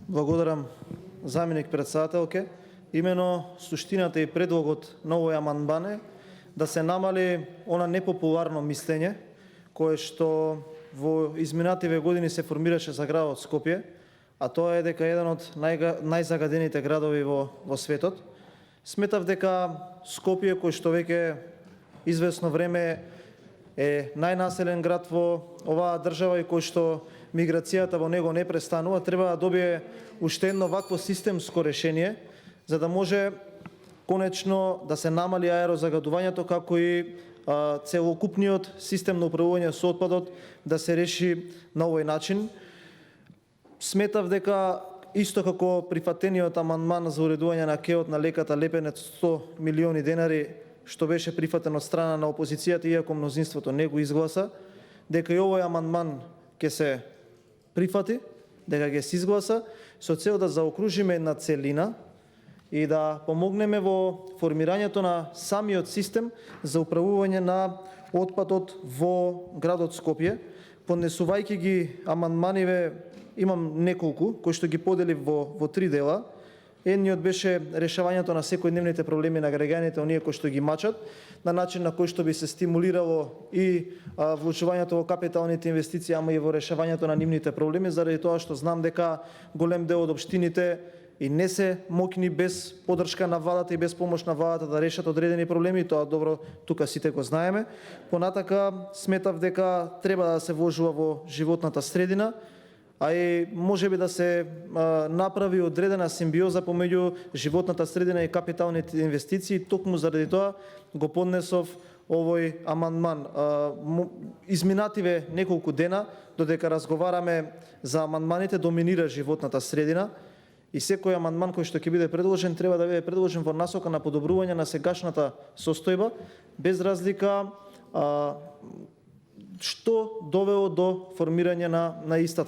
Благодарам, заменик председателке. Имено суштината и предлогот на овој амандман е да се намали она непопуларно мислење кое што во изминативе години се формираше за градот Скопје, а тоа е дека еден од најзагадените градови во светот. Сметав дека Скопје, кој што веќе известно време е најнаселен град во оваа држава и кој што миграцијата во него не престанува, треба да добие уште едно вакво системско решение, за да може конечно да се намали аерозагадувањето, како и целокупниот систем на управување со отпадот да се реши на овој начин. Сметав дека исто како прифатениот амандман за уредување на кеот на леката Лепенец 100 милиони денари, што беше прифатен од страна на опозицијата, иако мнозинството не го изгласа, дека и овој амандман ќе се прифати, дека ќе се изгласа, со цел да заокружиме една целина и да помогнеме во формирањето на самиот систем за управување на отпадот во градот Скопје. Поднесувајќи ги амандманиве, имам неколку кои што ги поделив во три дела. Едниот беше решавањето на секојдневните проблеми на граѓаните, оние кои што ги мачат, на начин на кој што би се стимулирало и влучувањето во капиталните инвестиции, ама и во решавањето на нивните проблеми, заради тоа што знам дека голем дел од општините и не се моќни без поддршка на владата и без помош на владата да решат одредени проблеми, тоа добро тука сите го знаеме. Понатака сметав дека треба да се вложува во животната средина, а и можеби да се направи одредена симбиоза помеѓу животната средина и капиталните инвестиции. Токму заради тоа го поднесов овој амандман. Изминативе неколку дена, додека разговараме за амандманите, доминира животната средина и секој амандман кој што ќе биде предложен треба да биде предложен во насока на подобрување на сегашната состојба, без разлика што довело до формирање на истата.